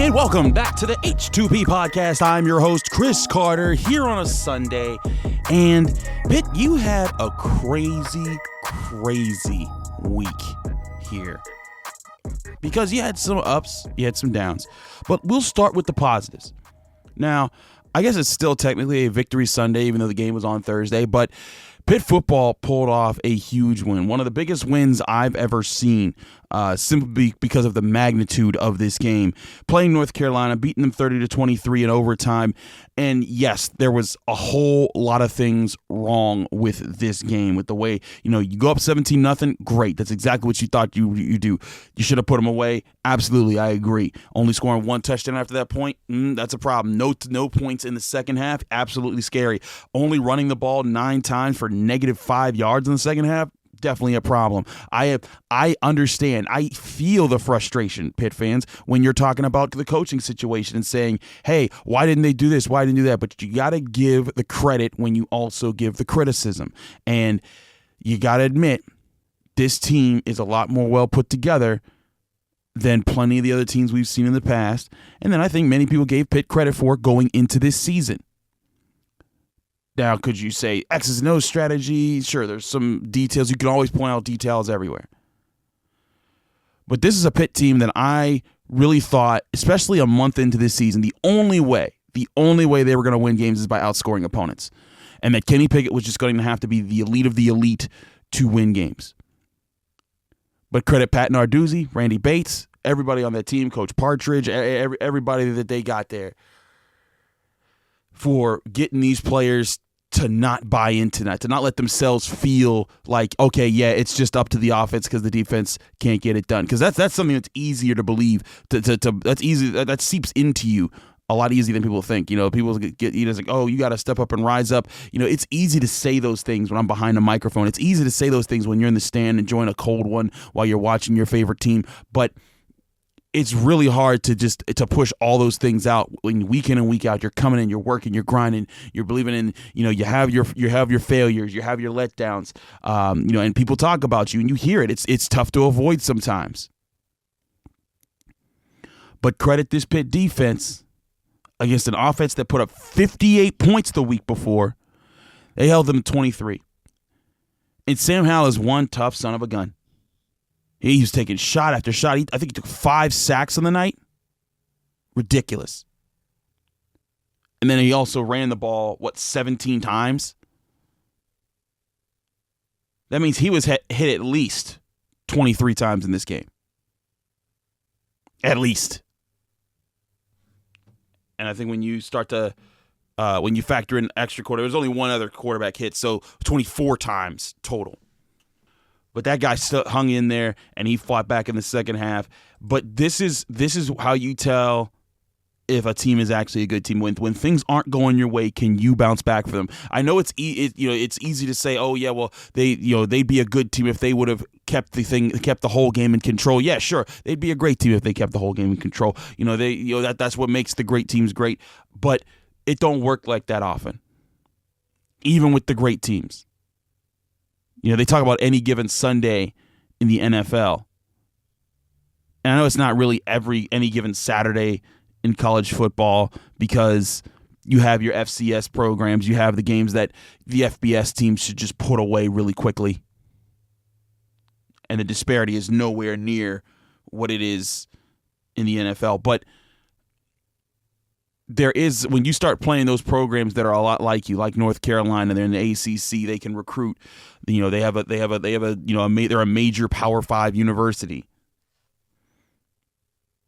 And welcome back to the H2P Podcast. I'm your host, Chris Carter, here on a Sunday. And Pitt, you had a crazy week here. Because you had some ups, you had some downs. But we'll start with the positives. Now, I guess it's still technically a victory Sunday, even though the game was on Thursday. But Pitt football pulled off a huge win. One of the biggest wins I've ever seen, simply because of the magnitude of this game. Playing North Carolina, beating them 30-23 in overtime. And yes, there was a whole lot of things wrong with this game, with the way, you go up 17-0, great. That's exactly what you thought you do. You should have put them away. Absolutely, I agree. Only scoring one touchdown after that point, that's a problem. No points in the second half, absolutely scary. Only running the ball 9 times for -5 yards in the second half, definitely a problem. I understand. I feel the frustration, Pitt fans, when you're talking about the coaching situation and saying, hey, why didn't they do this? Why didn't they do that? But you got to give the credit when you also give the criticism. And you got to admit, this team is a lot more well put together than plenty of the other teams we've seen in the past. And then I think many people gave Pitt credit for going into this season. Now, could you say X's and O's strategy? Sure, there's some details. You can always point out details everywhere. But this is a Pitt team that I really thought, especially a month into this season, the only way they were going to win games is by outscoring opponents. And that Kenny Pickett was just going to have to be the elite of the elite to win games. But credit Pat Narduzzi, Randy Bates, everybody on that team, Coach Partridge, everybody that they got there for getting these players to not buy into that, to not let themselves feel like, okay, yeah, it's just up to the offense because the defense can't get it done. Because that's something that's easier to believe. That's easy. That seeps into you a lot easier than people think. People get like, oh, you got to step up and rise up. It's easy to say those things when I'm behind a microphone. It's easy to say those things when you're in the stand enjoying a cold one while you're watching your favorite team. But it's really hard to push all those things out when week in and week out you're coming in, you're working, you're grinding, you're believing in, you have your failures, you have your letdowns, and people talk about you and you hear it. It's tough to avoid sometimes. But credit this Pitt defense against an offense that put up 58 points the week before. They held them to 23. And Sam Howell is one tough son of a gun. He was taking shot after shot. I think he took 5 sacks on the night. Ridiculous. And then he also ran the ball, 17 times? That means he was hit at least 23 times in this game. At least. And I think when you start to, when you factor in extra quarter, there's only one other quarterback hit, so 24 times total. But that guy still hung in there, and he fought back in the second half. But this is how you tell if a team is actually a good team. When things aren't going your way, can you bounce back for them? I know it's easy to say, oh yeah, well they'd be a good team if they would have kept the whole game in control. Yeah, sure, they'd be a great team if they kept the whole game in control. That's what makes the great teams great. But it don't work like that often, even with the great teams. They talk about any given Sunday in the NFL. And I know it's not really any given Saturday in college football because you have your FCS programs. You have the games that the FBS teams should just put away really quickly. And the disparity is nowhere near what it is in the NFL. But there is, when you start playing those programs that are a lot like you, like North Carolina, they're in the ACC, they can recruit. They're a major Power 5 university.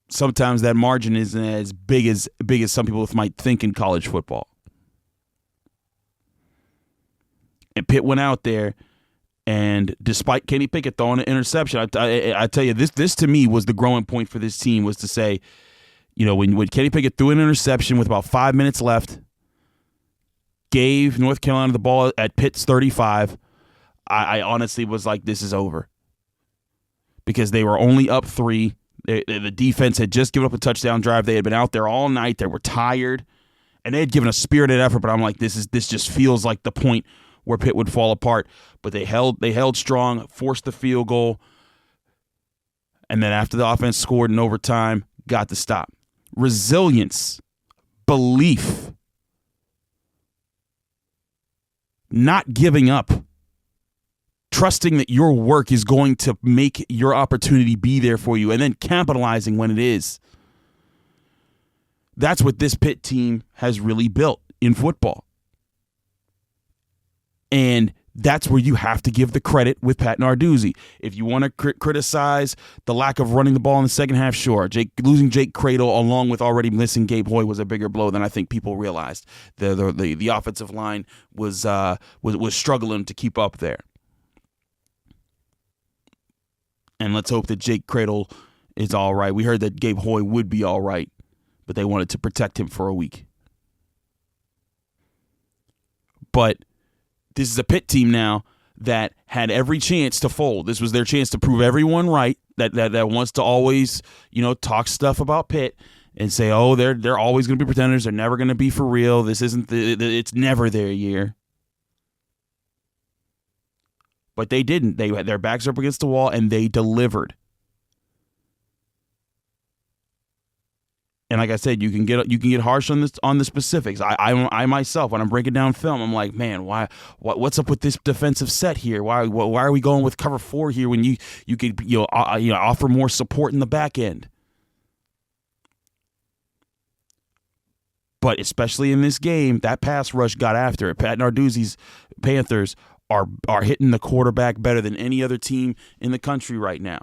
Sometimes that margin isn't as big as some people might think in college football. And Pitt went out there, and despite Kenny Pickett throwing an interception, I tell you, this to me was the growing point for this team, was to say, when Kenny Pickett threw an interception with about 5 minutes left, gave North Carolina the ball at Pitt's 35, I honestly was like, this is over. Because they were only up 3. The defense had just given up a touchdown drive. They had been out there all night. They were tired. And they had given a spirited effort, but I'm like, this just feels like the point where Pitt would fall apart. But they held strong, forced the field goal, and then after the offense scored in overtime, got the stop. resilience, belief, not giving up, trusting that your work is going to make your opportunity be there for you, and then capitalizing when it is. That's what this Pitt team has really built in football. And that's where you have to give the credit with Pat Narduzzi. If you want to criticize the lack of running the ball in the second half, sure. Losing Jake Cradle along with already missing Gabe Hoy was a bigger blow than I think people realized. The offensive line was struggling to keep up there. And let's hope that Jake Cradle is all right. We heard that Gabe Hoy would be all right, but they wanted to protect him for a week. But this is a Pitt team now that had every chance to fold. This was their chance to prove everyone right that wants to always, talk stuff about Pitt and say, oh, they're always going to be pretenders. They're never going to be for real. This isn't it's never their year. But they didn't. They had their backs up against the wall and they delivered. And like I said, you can get harsh on the specifics. I myself, when I'm breaking down film, I'm like, man, what's up with this defensive set here? Why are we going with cover 4 here when you could offer more support in the back end? But especially in this game, that pass rush got after it. Pat Narduzzi's Panthers are hitting the quarterback better than any other team in the country right now.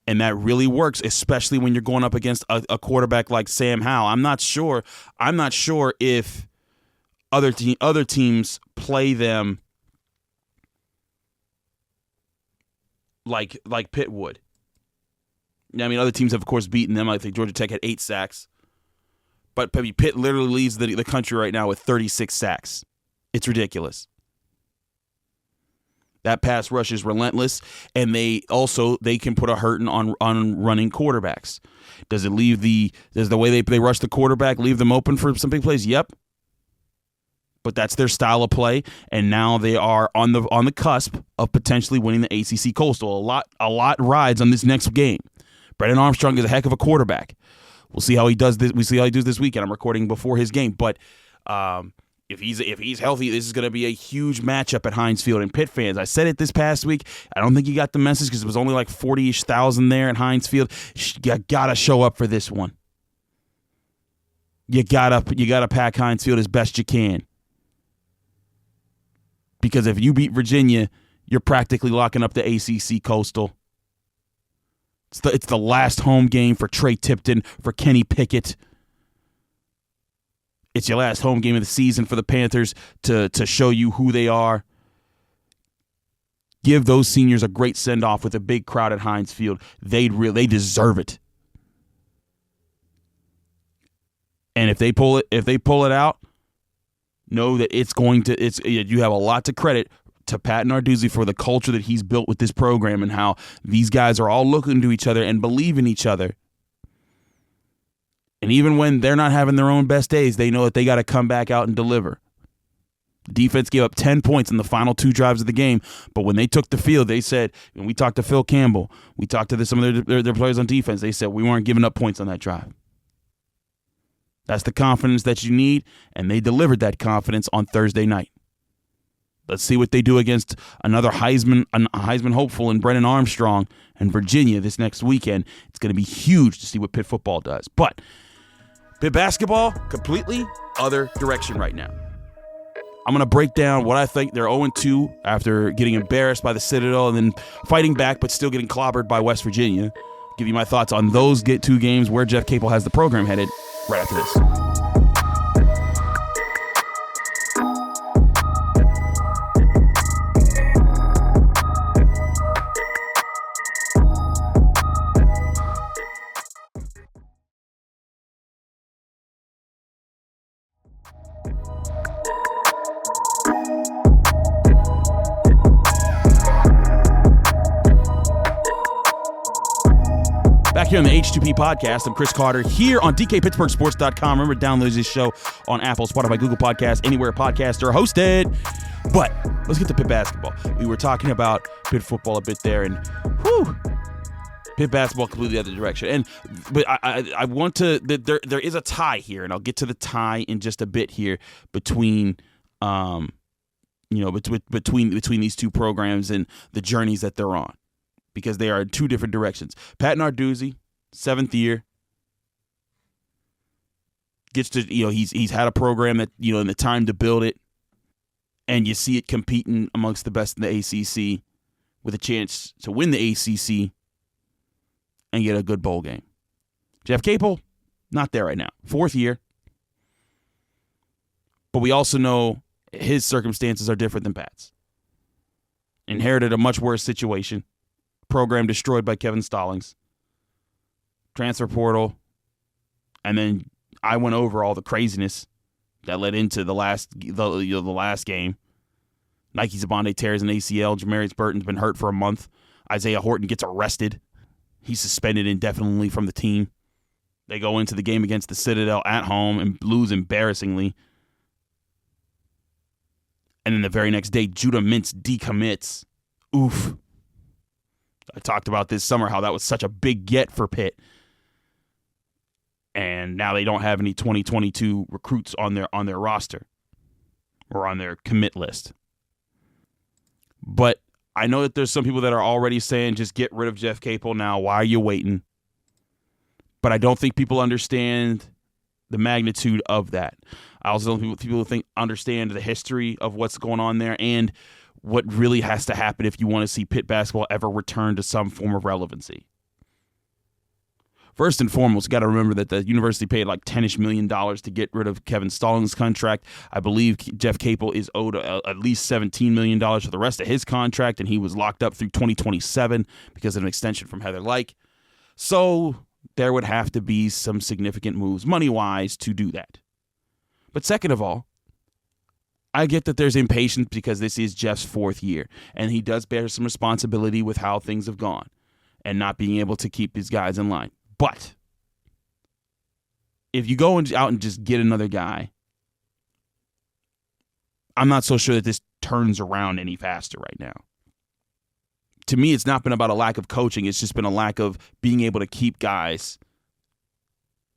And that really works, especially when you're going up against a quarterback like Sam Howell. I'm not sure if other teams play them like Pitt would. I mean, other teams have, of course, beaten them. I think Georgia Tech had 8 sacks. But Pitt literally leads the country right now with 36 sacks. It's ridiculous. That pass rush is relentless, and they can put a hurting on running quarterbacks. Does the way they rush the quarterback leave them open for some big plays? Yep. But that's their style of play, and now they are on the cusp of potentially winning the ACC Coastal. A lot rides on this next game. Brennan Armstrong is a heck of a quarterback. We'll see how he does this. We see how he does this weekend. I'm recording before his game, but if he's healthy, this is going to be a huge matchup at Heinz Field. And Pitt fans, I said it this past week. I don't think you got the message because it was only like 40-ish thousand there at Heinz Field. You gotta show up for this one. You gotta pack Heinz Field as best you can. Because if you beat Virginia, you're practically locking up the ACC Coastal. It's the last home game for Trey Tipton, for Kenny Pickett. It's your last home game of the season for the Panthers to show you who they are. Give those seniors a great send-off with a big crowd at Heinz Field. They deserve it. And if they pull it out, know that you have a lot to credit to Pat Narduzzi for the culture that he's built with this program and how these guys are all looking to each other and believe in each other. And even when they're not having their own best days, they know that they got to come back out and deliver. The defense gave up 10 points in the final 2 drives of the game, but when they took the field, they said, and we talked to Phil Campbell, we talked to some of their players on defense, they said we weren't giving up points on that drive. That's the confidence that you need, and they delivered that confidence on Thursday night. Let's see what they do against another Heisman hopeful in Brennan Armstrong and Virginia this next weekend. It's going to be huge to see what Pitt football does. But Pitt basketball, completely other direction right now. I'm going to break down what I think they're 0-2 after getting embarrassed by the Citadel and then fighting back but still getting clobbered by West Virginia. Give you my thoughts on those 2 games, where Jeff Capel has the program headed right after this. Back here on the H2P Podcast, I'm Chris Carter here on DKPittsburghSports.com. Remember to download this show on Apple, Spotify, Google Podcasts, anywhere podcasts are hosted. But let's get to Pitt basketball. We were talking about Pitt football a bit there, and Pitt basketball completely the other direction. But I want to there is a tie here, and I'll get to the tie in just a bit here between between these two programs and the journeys that they're on, because they are in two different directions. Pat Narduzzi, 7th year, gets to he's had a program that in the time to build it, and you see it competing amongst the best in the ACC with a chance to win the ACC and get a good bowl game. Jeff Capel, not there right now. 4th year. But we also know his circumstances are different than Pat's. Inherited a much worse situation. Program destroyed by Kevin Stallings. Transfer portal. And then I went over all the craziness that led into the last game. Nike Zabande tears an ACL. Jamarius Burton's been hurt for a month. Isaiah Horton gets arrested. He's suspended indefinitely from the team. They go into the game against the Citadel at home and lose embarrassingly. And then the very next day, Judah Mintz decommits. Oof. I talked about this summer how that was such a big get for Pitt. And now they don't have any 2022 recruits on their roster or on their commit list. But I know that there's some people that are already saying, just get rid of Jeff Capel now. Why are you waiting? But I don't think people understand the magnitude of that. I also don't think people understand the history of what's going on there and what really has to happen if you want to see Pitt basketball ever return to some form of relevancy. First and foremost, you got to remember that the university paid like $10-ish million to get rid of Kevin Stallings' contract. I believe Jeff Capel is owed at least $17 million for the rest of his contract, and he was locked up through 2027 because of an extension from Heather Lyke. So there would have to be some significant moves money-wise to do that. But second of all, I get that there's impatience because this is Jeff's 4th year, and he does bear some responsibility with how things have gone and not being able to keep his guys in line. But if you go out and just get another guy, I'm not so sure that this turns around any faster right now. To me, it's not been about a lack of coaching. It's just been a lack of being able to keep guys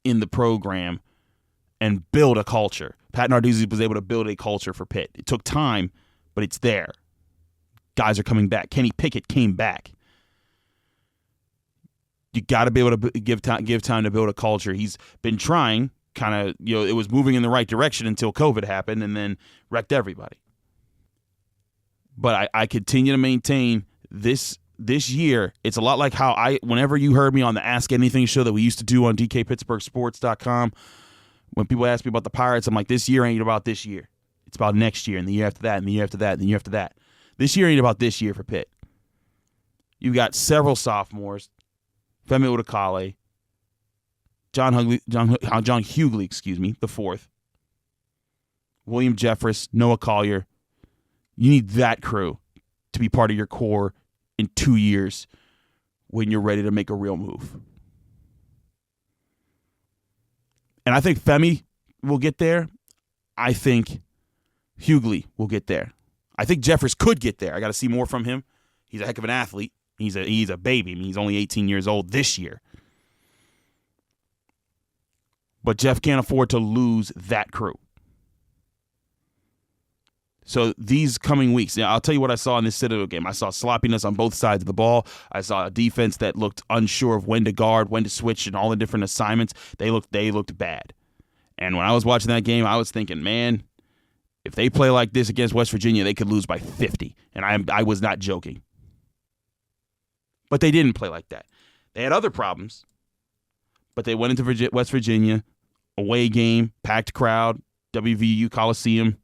in the program and build a culture. Pat Narduzzi was able to build a culture for Pitt. It took time, but it's there. Guys are coming back. Kenny Pickett came back. You got to be able to give time to build a culture. He's been trying, kind of, it was moving in the right direction until COVID happened and then wrecked everybody. But I continue to maintain this year, it's a lot like how whenever you heard me on the Ask Anything show that we used to do on DKPittsburghSports.com, when people ask me about the Pirates, I'm like, this year ain't about this year. It's about next year and the year after that and the year after that and the year after that. This year ain't about this year for Pitt. You've got several sophomores. Femi Udakale, John Hughley, the 4th. William Jeffress, Noah Collier. You need that crew to be part of your core in 2 years when you're ready to make a real move. And I think Femi will get there. I think Hughley will get there. I think Jeffress could get there. I got to see more from him. He's a heck of an athlete. He's a baby. I mean, he's only 18 years old this year. But Jeff can't afford to lose that crew. So these coming weeks, I'll tell you what I saw in this Citadel game. I saw sloppiness on both sides of the ball. I saw a defense that looked unsure of when to guard, when to switch, and all the different assignments. They looked bad. And when I was watching that game, I was thinking, man, if they play like this against West Virginia, they could lose by 50. And I was not joking. But they didn't play like that. They had other problems, but they went into West Virginia, away game, packed crowd, WVU Coliseum,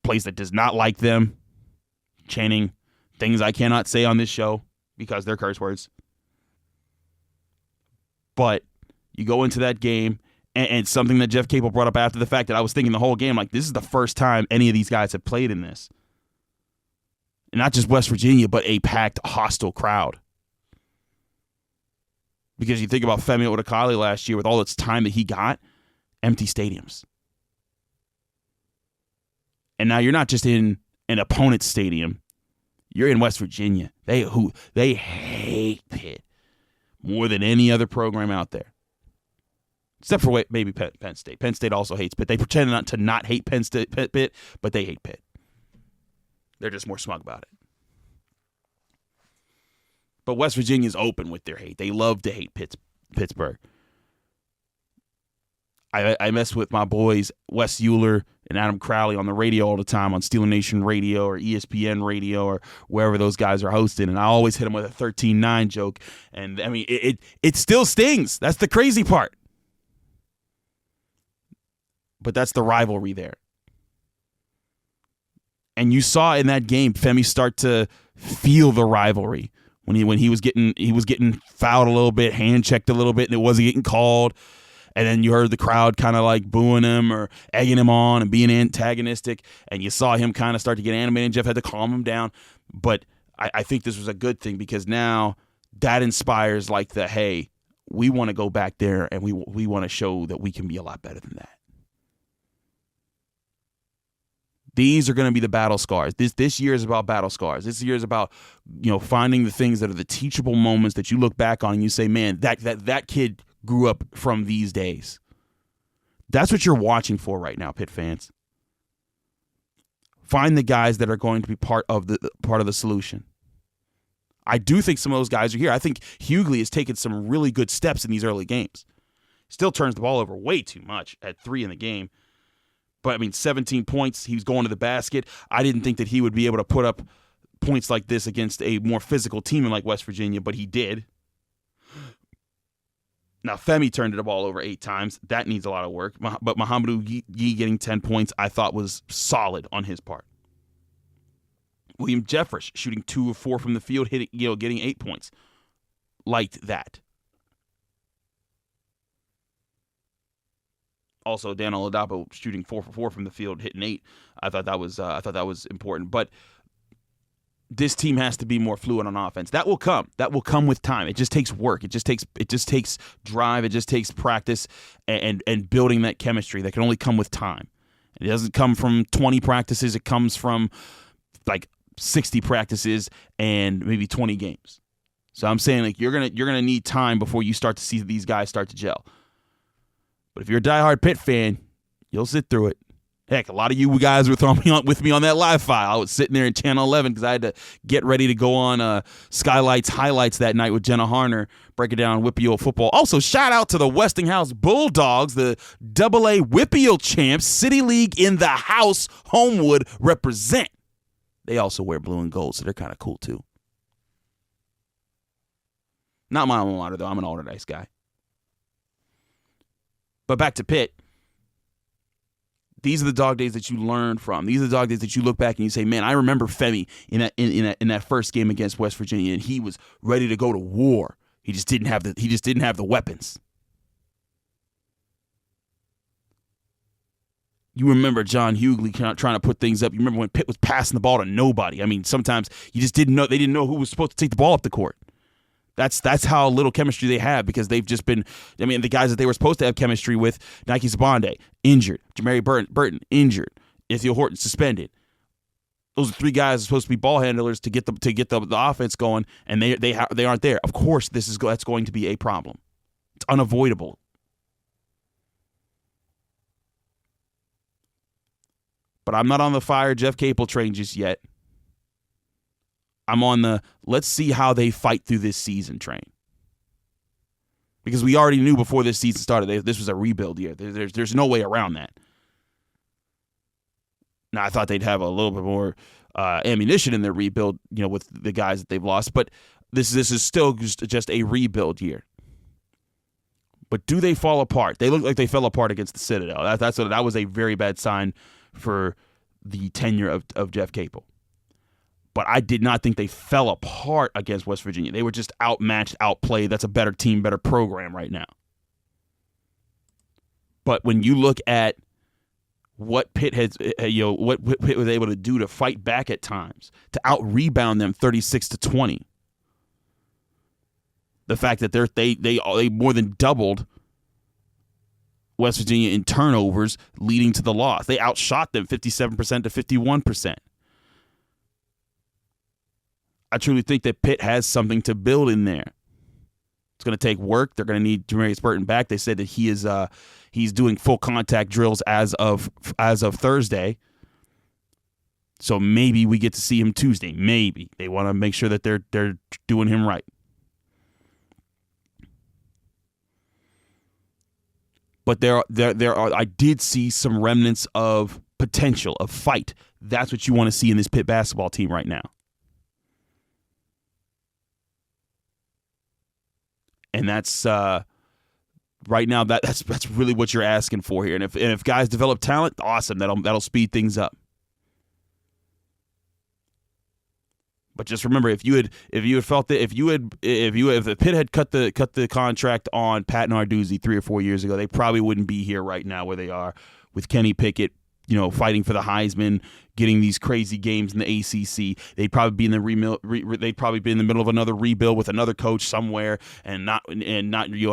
place that does not like them, chanting things I cannot say on this show because they're curse words. But you go into that game, and something that Jeff Capel brought up after the fact that I was thinking the whole game, like, this is the first time any of these guys have played in this. And not just West Virginia, but a packed, hostile crowd. Because you think about Femi Udakale last year with all its time that he got, empty stadiums. And now you're not just in an opponent's stadium. You're in West Virginia. They hate Pitt. more than any other program out there. Except for maybe Penn State. Penn State also hates Pitt. They pretend not to hate Penn State, Pitt, but they hate Pitt. They're just more smug about it. But West Virginia's open with their hate. They love to hate Pittsburgh. I mess with my boys Wes Euler and Adam Crowley on the radio all the time on Steeler Nation Radio or ESPN Radio or wherever those guys are hosting, and I always hit them with a 13-9 joke. And I mean, it still stings. That's the crazy part. But that's the rivalry there. And you saw in that game Femi start to feel the rivalry when he was getting fouled a little bit, hand checked a little bit, and it wasn't getting called. And then you heard the crowd kind of like booing him or egging him on and being antagonistic. And you saw him kind of start to get animated. Jeff had to calm him down. But I think this was a good thing because now that inspires like hey, we want to go back there and we want to show that we can be a lot better than that. These are going to be the battle scars. This year is about battle scars. This year is about, finding the things that are the teachable moments that you look back on and you say, man, that kid grew up from these days. That's what you're watching for right now, Pitt fans. Find the guys that are going to be part of the solution. I do think some of those guys are here. I think Hughley has taken some really good steps in these early games. Still turns the ball over way too much at 3 in the game. But, 17 points, he was going to the basket. I didn't think that he would be able to put up points like this against a more physical team like West Virginia, but he did. Now, Femi turned the ball over 8 times. That needs a lot of work. But Mohamedou Yee getting 10 points, I thought was solid on his part. William Jeffers shooting 2 of 4 from the field, getting 8 points. Liked that. Also, Dan Oladapo shooting 4 for 4 from the field, hitting 8. I thought that was important. But this team has to be more fluid on offense. That will come. That will come with time. It just takes work. It just takes drive. It just takes practice and building that chemistry that can only come with time. It doesn't come from 20 practices. It comes from like 60 practices and maybe 20 games. So I'm saying like you're gonna need time before you start to see these guys start to gel. But if you're a diehard Pitt fan, you'll sit through it. Heck, a lot of you guys were with me on that live file. I was sitting there in Channel 11 because I had to get ready to go on Skylights Highlights that night with Jenna Harner, breaking down WPIAL football. Also, shout out to the Westinghouse Bulldogs, the AA WPIAL champs, City League in the house, Homewood represent. They also wear blue and gold, so they're kind of cool too. Not my alma mater, though. I'm an Alderdice guy. But back to Pitt. These are the dog days that you learn from. These are the dog days that you look back and you say, man, I remember Femi in that first game against West Virginia, and he was ready to go to war. He just didn't have the weapons. You remember John Hughley trying to put things up. You remember when Pitt was passing the ball to nobody. Sometimes you just didn't know. They didn't know who was supposed to take the ball up the court. That's how little chemistry they have because they've just been. The guys that they were supposed to have chemistry with, Nike Sabande, injured. Jamari Burton, injured. Ithiel Horton, suspended. Those are 3 guys who are supposed to be ball handlers to get the offense going, and they aren't there. Of course, that's going to be a problem. It's unavoidable. But I'm not on the fire Jeff Capel train just yet. I'm on the let's see how they fight through this season train. Because we already knew before this season started, this was a rebuild year. There's no way around that. Now, I thought they'd have a little bit more ammunition in their rebuild, with the guys that they've lost. But this is still just a rebuild year. But do they fall apart? They look like they fell apart against the Citadel. That was a very bad sign for the tenure of Jeff Capel. But I did not think they fell apart against West Virginia. They were just outmatched, outplayed. That's a better team, better program right now. But when you look at what Pitt what Pitt was able to do to fight back at times, to out-rebound them 36-20, the fact that they more than doubled West Virginia in turnovers, leading to the loss. They outshot them 57% to 51%. I truly think that Pitt has something to build in there. It's going to take work. They're going to need Demarius Burton back. They said that he's doing full contact drills as of Thursday. So maybe we get to see him Tuesday. Maybe they want to make sure that they're doing him right. But there are. I did see some remnants of potential, of fight. That's what you want to see in this Pitt basketball team right now. And that's right now. That's really what you're asking for here. And if guys develop talent, awesome. That'll speed things up. But just remember, if Pitt had cut the contract on Pat Narduzzi 3 or 4 years ago, they probably wouldn't be here right now where they are with Kenny Pickett, fighting for the Heisman, getting these crazy games in the ACC. They'd probably be in the middle of another rebuild with another coach somewhere, and not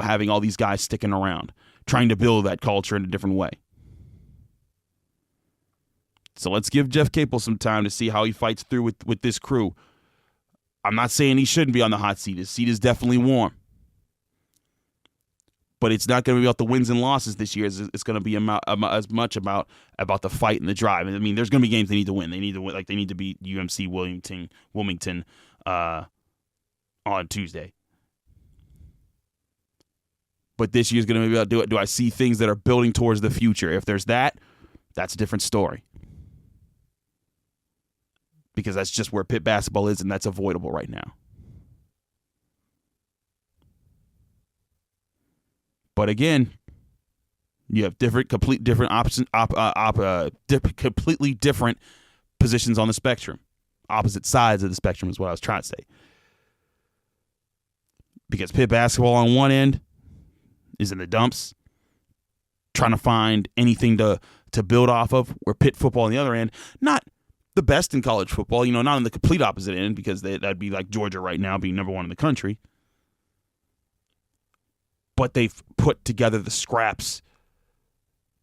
having all these guys sticking around, trying to build that culture in a different way. So let's give Jeff Capel some time to see how he fights through with this crew. I'm not saying he shouldn't be on the hot seat. His seat is definitely warm. But it's not going to be about the wins and losses this year. It's going to be as much about the fight and the drive. I mean, there's going to be games they need to win. They need to win, like they need to beat UMC Wilmington on Tuesday. But this year's going to be about do I see things that are building towards the future? If there's that, that's a different story. Because that's just where Pitt basketball is, and that's avoidable right now. But again, you have completely different positions on the spectrum. Opposite sides of the spectrum is what I was trying to say. Because Pitt basketball on one end is in the dumps, trying to find anything to build off of, where Pitt football on the other end, not the best in college football, not on the complete opposite end, because that'd be like Georgia right now being number one in the country. But they've put together the scraps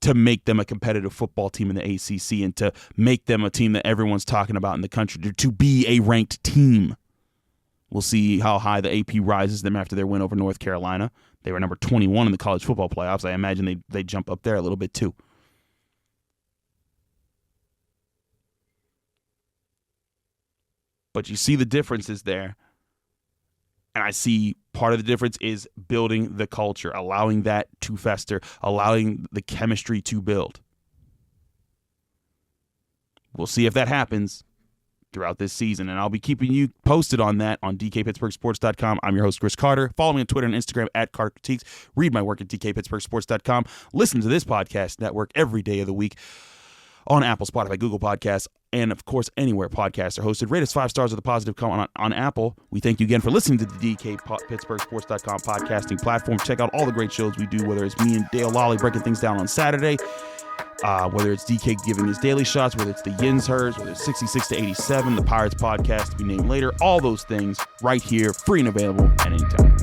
to make them a competitive football team in the ACC and to make them a team that everyone's talking about in the country, to be a ranked team. We'll see how high the AP rises them after their win over North Carolina. They were number 21 in the college football playoffs. I imagine they jump up there a little bit too. But you see the differences there. And I see part of the difference is building the culture, allowing that to fester, allowing the chemistry to build. We'll see if that happens throughout this season, and I'll be keeping you posted on that on DKPittsburghSports.com. I'm your host, Chris Carter. Follow me on Twitter and Instagram at Carter Critiques. Read my work at DKPittsburghSports.com. Listen to this podcast network every day of the week on Apple, Spotify, Google Podcasts, and, of course, anywhere podcasts are hosted. Rate us 5 stars with a positive comment on Apple. We thank you again for listening to the DKPittsburghSports.com podcasting platform. Check out all the great shows we do, whether it's me and Dale Lally breaking things down on Saturday, whether it's DK giving his daily shots, whether it's the Yins Hers, whether it's 66 to 87, the Pirates podcast to be named later. All those things right here, free and available at any time.